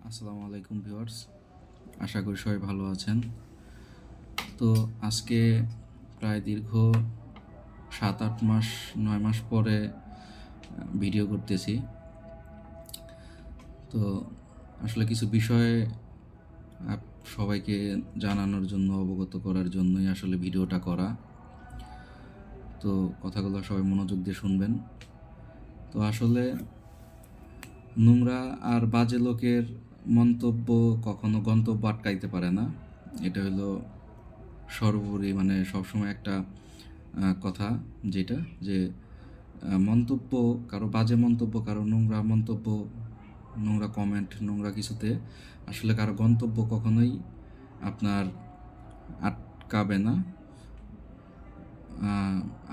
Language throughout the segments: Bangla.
আসসালামু আলাইকুম ভিউয়ার্স, আশা করি সবাই ভালো আছেন। তো আজকে প্রায় দীর্ঘ 7-8 মাস 9 মাস পরে ভিডিও করতেছি। তো আসলে কিছু বিষয় সবাইকে জানানোর জন্য, অবগত করার জন্যই আসলে ভিডিওটা করা। তো কথাগুলো সবাই মনোযোগ দিয়ে শুনবেন। তো আসলে নোংরা আর বাজে লোকের মন্তব্য কখনো গন্তব্য আটকাইতে পারে না। এটা হলো সর্বোপরি, মানে সবসময় একটা কথা, যেটা যে মন্তব্য, কারো বাজে মন্তব্য, কারো নোংরা মন্তব্য, নোংরা কমেন্ট, নোংরা কিছুতে আসলে কারো গন্তব্য কখনোই আপনার আটকাবে না।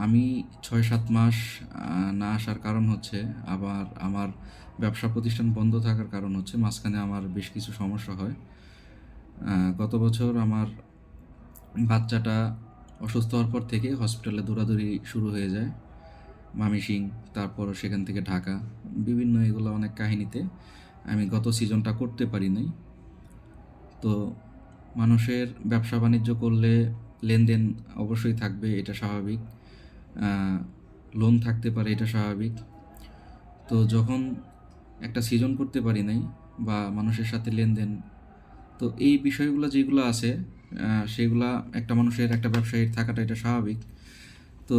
আমি 6-7 মাস না আসার কারণ হচ্ছে, আবার আমার ব্যবসা প্রতিষ্ঠান বন্ধ থাকার কারণ হচ্ছে মাঝখানে আমার বেশ কিছু সমস্যা হয়। গত বছর আমার বাচ্চাটা অসুস্থ হওয়ার পর থেকে হসপিটালে দৌড়াদৌড়ি শুরু হয়ে যায়। মামিসিং, তারপর সেখান থেকে ঢাকা, বিভিন্ন এগুলো অনেক কাহিনীতে আমি গত সিজনটা করতে পারি নাই। তো মানুষের ব্যবসা বাণিজ্য করলে লেনদেন অবশ্যই থাকবে, এটা স্বাভাবিক। লোন থাকতে পারে, এটা স্বাভাবিক। তো যখন একটা সিজন করতে পারি নাই বা মানুষের সাথে লেনদেন, তো এই বিষয়গুলো যেগুলো আছে সেগুলা একটা মানুষের, একটা ব্যবসায়ীর থাকাটা এটা স্বাভাবিক। তো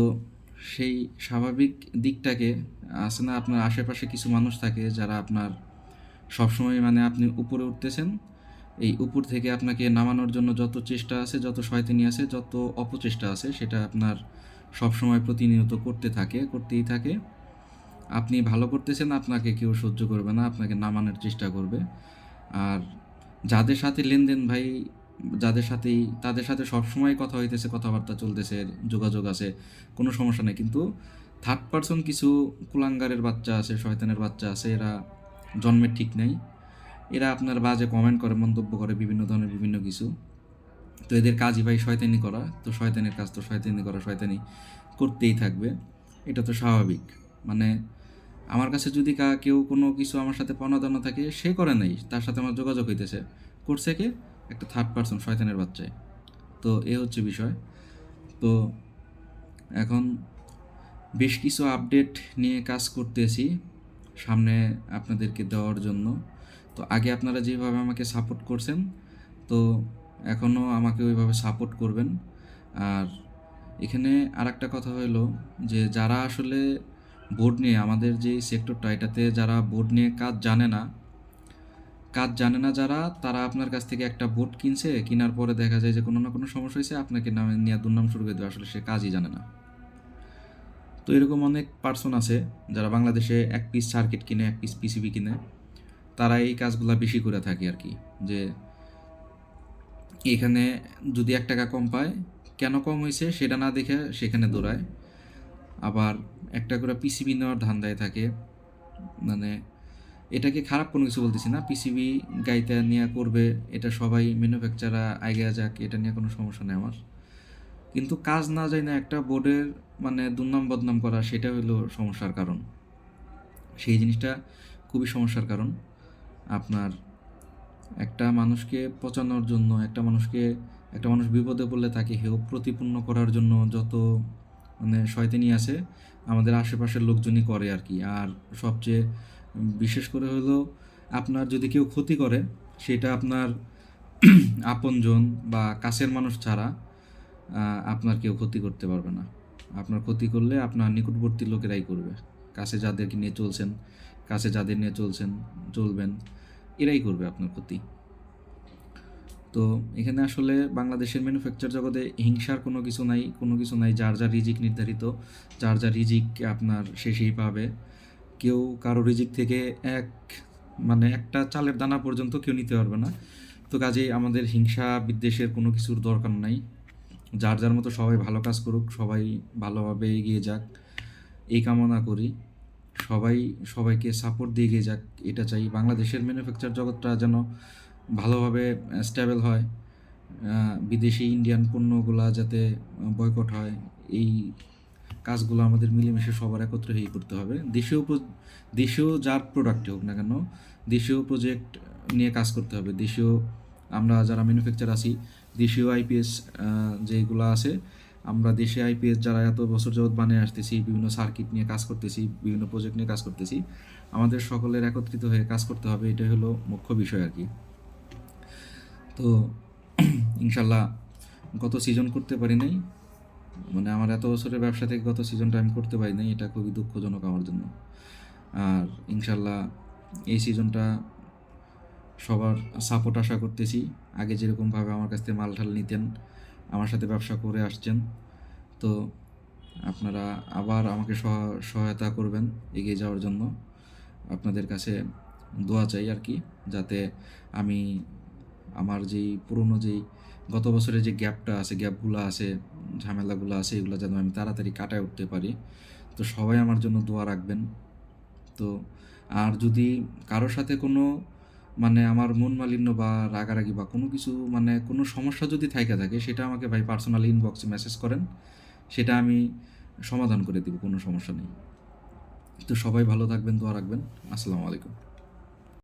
সেই স্বাভাবিক দিকটাকে আছে না, আপনার আশেপাশে কিছু মানুষ থাকে যারা আপনার সবসময়, মানে আপনি উপরে উঠতেছেন, এই উপর থেকে আপনাকে নামানোর জন্য যত চেষ্টা আছে, যত শয়তানি আছে, যত অপচেষ্টা আছে, সেটা আপনার সবসময় প্রতিনিয়ত করতেই থাকে। আপনি ভালো করতেছেন, আপনাকে কেউ সহ্য করবে না, আপনাকে নামানোর চেষ্টা করবে। আর যাদের সাথে লেনদেন ভাই, তাদের সাথে সবসময় কথা হইতেছে, কথাবার্তা চলতেছে, যোগাযোগ আছে, কোনো সমস্যা নেই। কিন্তু থার্ড পারসন কিছু কুলাঙ্গারের বাচ্চা আছে, শয়তানের বাচ্চা আছে, এরা জন্মের ঠিক নেই। এরা আপনার বাজে কমেন্ট করে, মন্তব্য করে, বিভিন্ন ধরনের বিভিন্ন কিছু। তো এদের কাজই ভাই শয়তানি করা। তো শয়তানের কাজ তো শয়তানি করা, শয়তানি করতেই থাকবে, এটা তো স্বাভাবিক। মানে আমার কাছে যদি কেউ কোনো কিছু আমার সাথে পাওনা দাওনা থাকে, সে করে নাই, তার সাথে আমার যোগাযোগ হইতেছে, করছে কে? একটা থার্ড পারসন, শয়তানের বাচ্চায়। তো এ হচ্ছে বিষয়। তো এখন বেশ কিছু আপডেট নিয়ে কাজ করতেছি সামনে আপনাদেরকে দেওয়ার জন্য। তো আগে আপনারা যেভাবে আমাকে সাপোর্ট করছেন, তো এখনও আমাকে ওইভাবে সাপোর্ট করবেন। আর এখানে আরেকটা কথা হলো যে, যারা আসলে বোর্ড নিয়ে, আমাদের যে সেক্টরটা, এটাতে যারা বোর্ড নিয়ে কাজ জানে না যারা, তারা আপনার কাছ থেকে একটা বোর্ড কিনছে, কেনার পরে দেখা যায় যে কোনো না কোনো সমস্যা হয়েছে, আপনাকে নামে নিয়ে দুর্নাম শুরু করে দেবে, আসলে সে কাজই জানে না। তো এরকম অনেক পার্সন আছে যারা বাংলাদেশে এক পিস সার্কিট কিনে, এক পিস পিসিবি কিনে, তারা এই কাজগুলা বেশি করে থাকে আর কি। যে এখানে যদি 1 টাকা কম পায়, কেন কম হয়েছে সেটা না দেখে সেখানে দৌড়ায়। আবার একটা করে পিসিবি নেওয়ার ধান্দায় থাকে। মানে এটাকে খারাপ কোনো কিছু বলতেছি না, পিসিবি গাইতে নিয়ে করবে, এটা সবাই ম্যানুফ্যাকচারার আইগা যাক, এটা নিয়ে কোনো সমস্যা নেই আমার। কিন্তু কাজ না যায় না একটা বোর্ডের, মানে দুর্নাম বদনাম করা, সেটা হলো সমস্যার কারণ। সেই জিনিসটা খুবই সমস্যার কারণ। আপনার একটা মানুষকে পচানোর জন্য, একটা মানুষ বিপদে পড়লে তাকে হেয় প্রতিপন্ন করার জন্য যত মানে শয়তানি আছে, আমাদের আশেপাশের লোকজনই করে আর কি। আর সবচেয়ে বিশেষ করে হলো, আপনার যদি কেউ ক্ষতি করে, সেটা আপনার আপনজন বা কাছের মানুষ ছাড়া আপনার কেউ ক্ষতি করতে পারবে না। আপনার ক্ষতি করলে আপনার নিকটবর্তী লোকেরাই করবে। কাছে যাদেরকে নিয়ে চলছেন, কাছে যাদের নিয়ে চলবেন, এরাই করবে আপনার ক্ষতি। তো এখানে আসলে বাংলাদেশের ম্যানুফ্যাকচার জগতে হিংসার কোনো কিছু নাই। যার যার রিজিক নির্ধারিত, যার যার রিজিক আপনার সেই পাবে। কেউ কারো রিজিক থেকে মানে একটা চালের দানা পর্যন্ত কেউ নিতে পারবে না। তো কাজেই আমাদের হিংসা বিদ্বেষের কোনো কিছুর দরকার নাই। যার যার মতো সবাই ভালো কাজ করুক, সবাই ভালোভাবে এগিয়ে যাক, এই কামনা করি। সবাই সবাইকে সাপোর্ট দিয়ে এগিয়ে যাক, এটা চাই। বাংলাদেশের ম্যানুফ্যাকচার জগৎটা যেন ভালোভাবে স্টেবল হয়, বিদেশি ইন্ডিয়ান পণ্যগুলা যাতে বয়কট হয়, এই কাজগুলো আমাদের মিলেমিশে সবার একত্রে হয়েই করতে হবে। দেশীয় যার প্রোডাক্টই হোক না কেন, দেশীয় প্রজেক্ট নিয়ে কাজ করতে হবে। আমরা যারা ম্যানুফ্যাকচার আছি, দেশীয় আইপিএস যেগুলো আছে, আমরা দেশে আইপিএস যারা এত বছর যাবৎ বানিয়ে আসতেছি, বিভিন্ন সার্কিট নিয়ে কাজ করতেছি, বিভিন্ন প্রজেক্ট নিয়ে কাজ করতেছি, আমাদের সকলের একত্রিত হয়ে কাজ করতে হবে। এটাই হলো মুখ্য বিষয় আর কি। তো ইনশাল্লাহ গত সিজন করতে পারি নাই, মানে আমার এত বছরের ব্যবসা থেকে গত সিজনটা আমি করতে পারি নাই, এটা খুবই দুঃখজনক আমার জন্য। আর ইনশাল্লাহ এই সিজনটা সবার সাপোর্ট আশা করতেছি। আগে যেরকমভাবে আমার কাছ থেকে মাল ঠাল নিতেন, আমার সাথে ব্যবসা করে আসছেন, তো আপনারা আবার আমাকে সহায়তা করবেন এগিয়ে যাওয়ার জন্য। আপনাদের কাছে দোয়া চাই আর কি, যাতে আমি আমার যেই গত বছরের যে গ্যাপগুলো আছে, ঝামেলাগুলো আছে, এগুলো যেন আমি তাড়াতাড়ি কাটায় উঠতে পারি। তো সবাই আমার জন্য দোয়া রাখবেন। তো আর যদি কারোর সাথে কোনো মানে আমার মন মালিন্য বা রাগারাগি বা কোনো কিছু মানে কোনো সমস্যা যদি থাইকা থাকে, সেটা আমাকে ভাই পার্সোনালি ইনবক্সে মেসেজ করেন, সেটা আমি সমাধান করে দিব, কোনো সমস্যা নেই। তো সবাই ভালো থাকবেন, দোয়া রাখবেন। আসসালামু আলাইকুম।